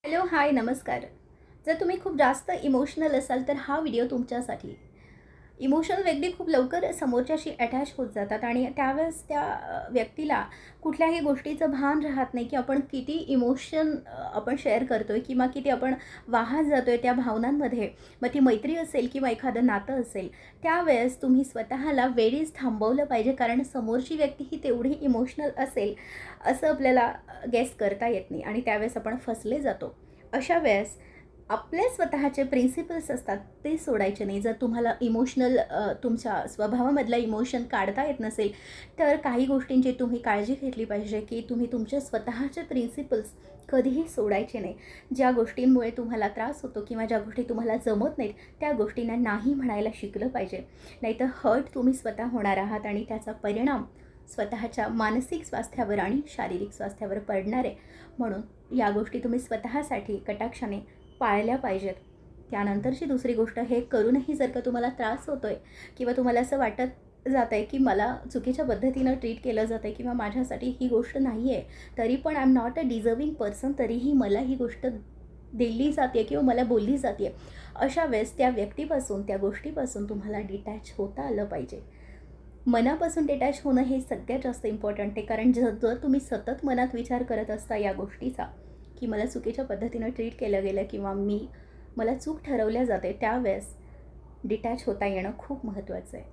Hello, हाय, नमस्कार. जर तुम्ही खूप जास्त इमोशनल असाल तर हा व्हिडिओ तुमच्यासाठी. इमोशनल व्यक्ती खूप लवकर समोरच्याशी अटॅच होत जातात आणि त्यावेळेस त्या व्यक्तीला कुठल्याही गोष्टीचं भान राहत नाही, की आपण किती इमोशन आपण शेअर करतोय किंवा किती आपण वाहत जातोय त्या भावनांमध्ये. मग ती मैत्री असेल किंवा एखादं नातं असेल, त्यावेळेस तुम्ही स्वतःला वेळीच थांबवलं पाहिजे, कारण समोरची व्यक्ती ही तेवढी इमोशनल असेल असं आपल्याला गेस करता येत नाही आणि त्यावेळेस आपण फसले जातो. अशा वेळेस आपले स्वतःचे प्रिन्सिपल्स असतात ते सोडायचे नाही. जर तुम्हाला तुमच्या स्वभावामधला इमोशन काढता येत नसेल, तर काही गोष्टींची तुम्ही काळजी घेतली पाहिजे, की तुम्ही तुमचे स्वतःचे प्रिन्सिपल्स कधीही सोडायचे नाही. ज्या गोष्टींमुळे तुम्हाला त्रास होतो किंवा ज्या गोष्टी तुम्हाला जमत नाहीत, त्या गोष्टींना नाही म्हणायला शिकलं पाहिजे. नाहीतर हर्ट तुम्ही स्वतः होणार आहात आणि त्याचा परिणाम स्वतःच्या मानसिक स्वास्थ्यावर आणि शारीरिक स्वास्थ्यावर पडणार आहे. म्हणून या गोष्टी तुम्ही स्वतःसाठी कटाक्षाने पाळल्या पाहिजेत. त्यानंतरची दुसरी गोष्ट, हे करूनही जर का तुम्हाला त्रास होतोय किंवा तुम्हाला असं वाटत जातं आहे, की मला चुकीच्या पद्धतीनं ट्रीट केलं जातं आहे किंवा माझ्यासाठी ही गोष्ट नाही आहे, तरी पण I am not a deserving person, तरीही मला ही गोष्ट दिली जाते किंवा मला बोलली जाते. अशा वेळेस त्या व्यक्तीपासून, त्या गोष्टीपासून तुम्हाला डिटॅच होता आलं पाहिजे. मनापासून डिटॅच होणं हे सगळ्यात जास्त इम्पॉर्टंट आहे. कारण जर तुम्ही सतत मनात विचार करत असता या गोष्टीचा, की मला चुकीच्या पद्धतीनं ट्रीट केलं गेलं किंवा मला चूक ठरवल्या जाते, त्यावेळेस डिटॅच होता येणं खूप महत्त्वाचं आहे.